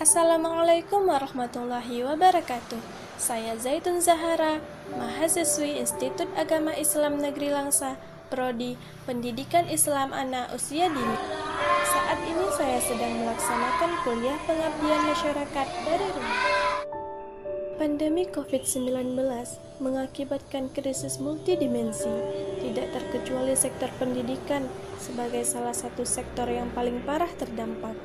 Assalamualaikum warahmatullahi wabarakatuh. Saya Zaitun Zahara, mahasiswi Institut Agama Islam Negeri Langsa, Prodi Pendidikan Islam Anak Usia Dini. Saat ini saya sedang melaksanakan kuliah pengabdian masyarakat dari rumah. Pandemi COVID-19 mengakibatkan krisis multidimensi, tidak terkecuali sektor pendidikan sebagai salah satu sektor yang paling parah terdampak.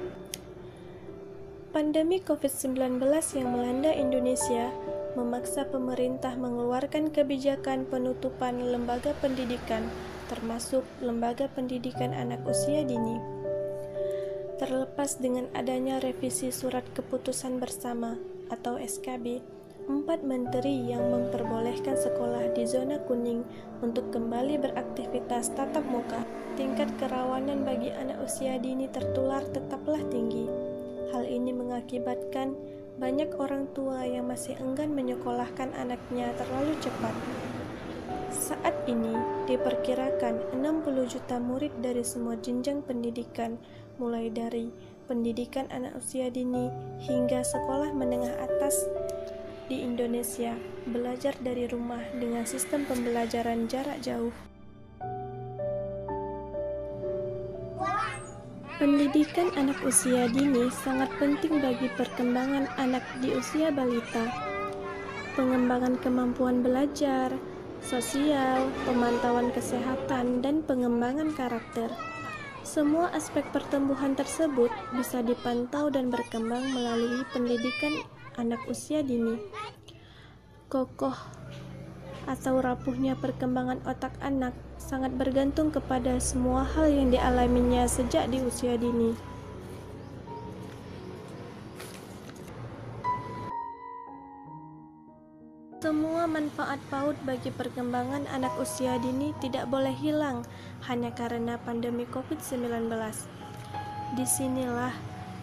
Pandemi COVID-19 yang melanda Indonesia memaksa pemerintah mengeluarkan kebijakan penutupan lembaga pendidikan, termasuk lembaga pendidikan anak usia dini. Terlepas dengan adanya revisi Surat Keputusan Bersama atau SKB, 4 menteri yang memperbolehkan sekolah di zona kuning untuk kembali beraktivitas tatap muka, tingkat kerawanan bagi anak usia dini tertular tetaplah tinggi. Hal ini mengakibatkan banyak orang tua yang masih enggan menyekolahkan anaknya terlalu cepat. Saat ini diperkirakan 60 juta murid dari semua jenjang pendidikan, mulai dari pendidikan anak usia dini hingga sekolah menengah atas di Indonesia, belajar dari rumah dengan sistem pembelajaran jarak jauh. Pendidikan anak usia dini sangat penting bagi perkembangan anak di usia balita. Pengembangan kemampuan belajar, sosial, pemantauan kesehatan, dan pengembangan karakter. Semua aspek pertumbuhan tersebut bisa dipantau dan berkembang melalui pendidikan anak usia dini. Kokoh atau rapuhnya perkembangan otak anak sangat bergantung kepada semua hal yang dialaminya sejak di usia dini. Semua manfaat PAUD bagi perkembangan anak usia dini tidak boleh hilang hanya karena pandemi COVID-19. Disinilah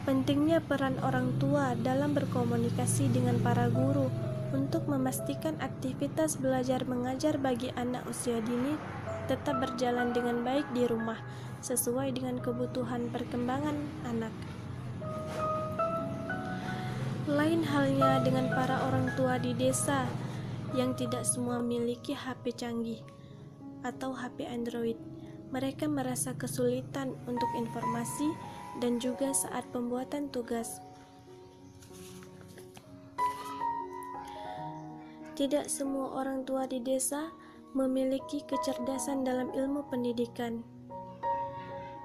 pentingnya peran orang tua dalam berkomunikasi dengan para guru untuk memastikan aktivitas belajar mengajar bagi anak usia dini tetap berjalan dengan baik di rumah, sesuai dengan kebutuhan perkembangan anak. Lain halnya dengan para orang tua di desa yang tidak semua memiliki HP canggih atau HP Android. Mereka merasa kesulitan untuk informasi dan juga saat pembuatan tugas. Tidak semua orang tua di desa memiliki kecerdasan dalam ilmu pendidikan,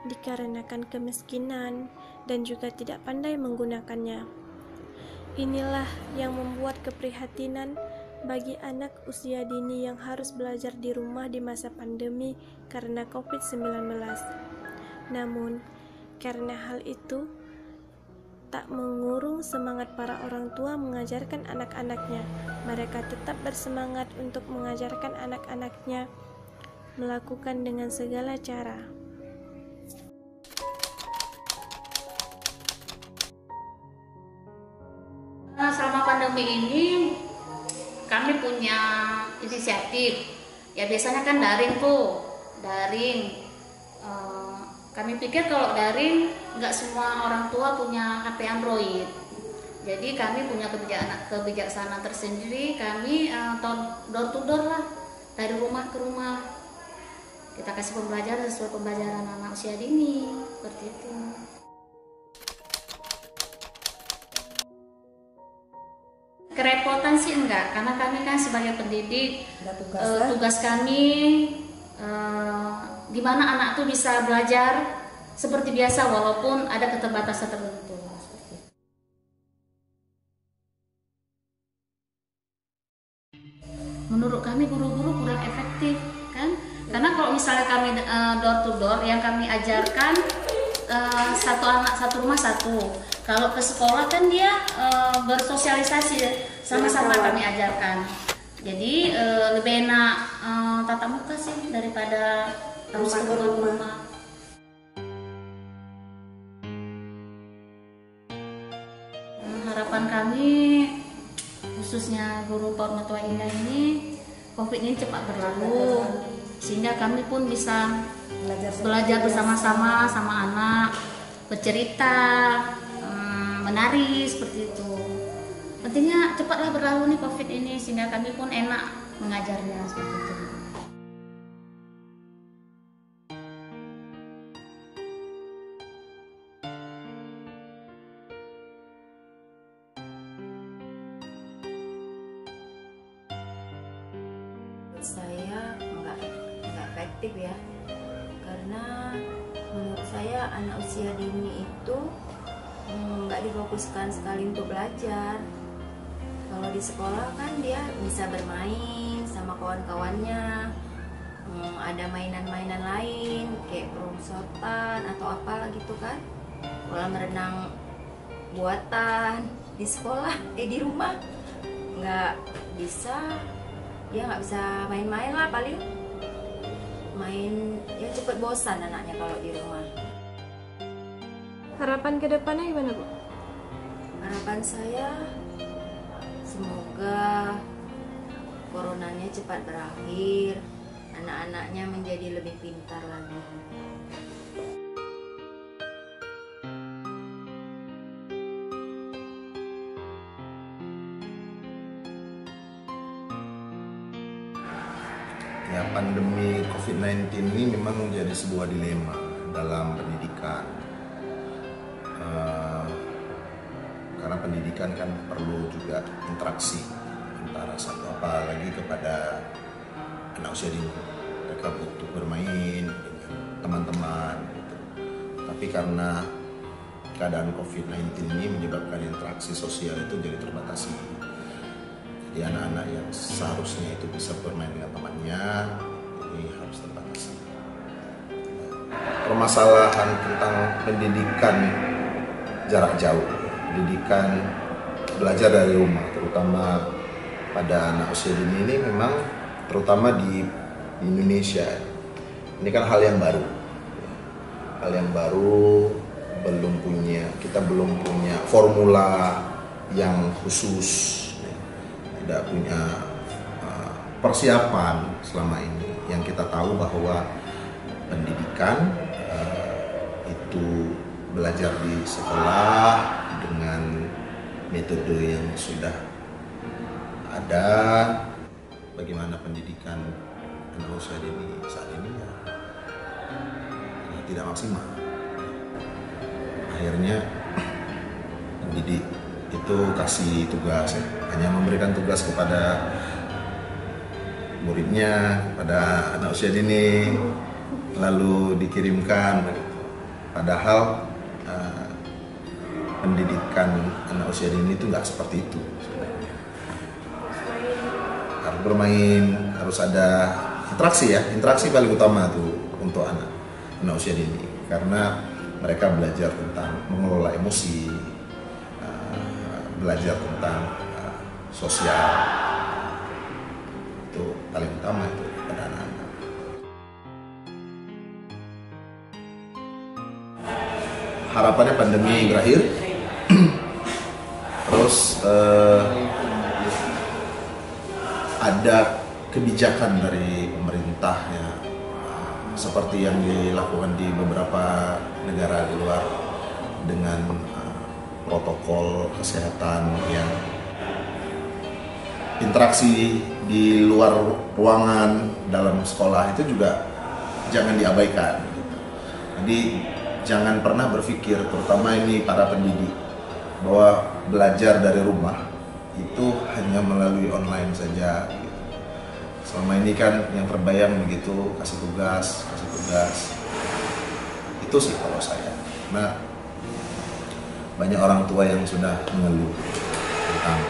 dikarenakan kemiskinan dan juga tidak pandai menggunakannya. Inilah yang membuat keprihatinan bagi anak usia dini yang harus belajar di rumah di masa pandemi karena COVID-19. Namun, karena hal itu tak mengurung semangat para orang tua mengajarkan anak-anaknya. Mereka tetap bersemangat untuk mengajarkan anak-anaknya, melakukan dengan segala cara. Selama pandemi ini kami punya inisiatif. Ya biasanya kan daring tuh, daring. Kami pikir kalau daring nggak semua orang tua punya HP Android. Jadi kami punya kebijaksanaan tersendiri. Kami door to door lah, dari rumah ke rumah. Kita kasih pembelajaran sesuai pembelajaran anak usia dini, seperti itu. Kerepotan sih enggak, karena kami kan sebagai pendidik, tugas kami gimana anak tuh bisa belajar seperti biasa walaupun ada keterbatasan tertentu. Menurut kami guru-guru kurang efektif kan, karena kalau misalnya kami door to door yang kami ajarkan satu anak satu rumah satu. Kalau ke sekolah kan dia bersosialisasi sama-sama kami ajarkan. Jadi lebih enak tatap muka sih daripada harus ke rumah. Harapan kami khususnya guru PAUD Mertua Indah ini COVID ini cepat berlalu sehingga kami pun bisa belajar bersama-sama sama anak, bercerita, menari hari seperti itu. Pentingnya cepatlah berlalu nih COVID ini sehingga kami pun enak mengajarnya seperti itu. Saya nggak efektif ya, karena menurut saya anak usia dini itu nggak difokuskan sekali untuk belajar. Kalau di sekolah kan dia bisa bermain sama kawan-kawannya, ada mainan-mainan lain kayak perosotan atau apalah gitu kan, kolam renang buatan. Di sekolah di rumah nggak bisa, dia nggak bisa main-main lah, paling main ya cepet bosan anaknya kalau di rumah. Harapan ke depannya gimana, Bu? Harapan saya semoga coronanya cepat berakhir, anak-anaknya menjadi lebih pintar lagi. Ya, pandemi COVID-19 ini memang menjadi sebuah dilema dalam pendidikan. Karena pendidikan kan perlu juga interaksi antara satu apalagi kepada anak usia dini. Mereka butuh bermain dengan teman-teman gitu. Tapi karena keadaan COVID-19 ini menyebabkan interaksi sosial itu jadi terbatasi. Jadi anak-anak yang seharusnya itu bisa bermain dengan temannya ini harus terbatasi. Permasalahan tentang pendidikan jarak jauh, pendidikan belajar dari rumah, terutama pada anak usia dini ini memang terutama di Indonesia ini kan hal yang baru. Hal yang baru, kita belum punya formula yang khusus, tidak punya persiapan selama ini. Yang kita tahu bahwa pendidikan itu belajar di sekolah dengan metode yang sudah ada. Bagaimana pendidikan anak usia dini saat ini ya tidak maksimal. Akhirnya pendidik itu kasih tugas ya, hanya memberikan tugas kepada muridnya, kepada anak usia dini, lalu dikirimkan. Padahal pendidikan anak usia dini itu nggak seperti itu. Harus bermain, harus ada interaksi ya, interaksi paling utama tuh untuk anak usia dini, karena mereka belajar tentang mengelola emosi, belajar tentang sosial, itu paling utama itu pada anak-anak. Harapannya pandemi berakhir, terus ada kebijakan dari pemerintah ya, seperti yang dilakukan di beberapa negara di luar dengan protokol kesehatan yang interaksi di luar ruangan dalam sekolah itu juga jangan diabaikan gitu. Jadi jangan pernah berpikir, terutama ini para pendidik, bahwa belajar dari rumah itu hanya melalui online saja gitu. Selama ini kan yang terbayang begitu, kasih tugas itu sih kalau saya. Nah, banyak orang tua yang sudah mengeluh tentang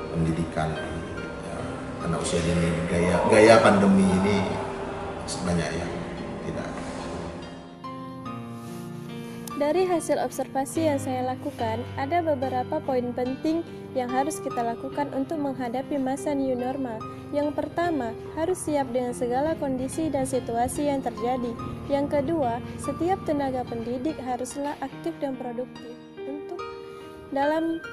pendidikan ya, anak usia dini, gaya pandemi ini sebanyak yang tidak. Dari hasil observasi yang saya lakukan, ada beberapa poin penting yang harus kita lakukan untuk menghadapi masa new normal. Yang pertama, harus siap dengan segala kondisi dan situasi yang terjadi. Yang kedua, setiap tenaga pendidik haruslah aktif dan produktif untuk dalam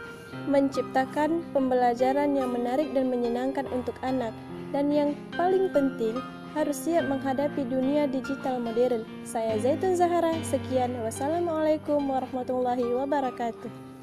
menciptakan pembelajaran yang menarik dan menyenangkan untuk anak. Dan yang paling penting, harus siap menghadapi dunia digital modern. Saya Zaitun Zahara, sekian. Wassalamualaikum warahmatullahi wabarakatuh.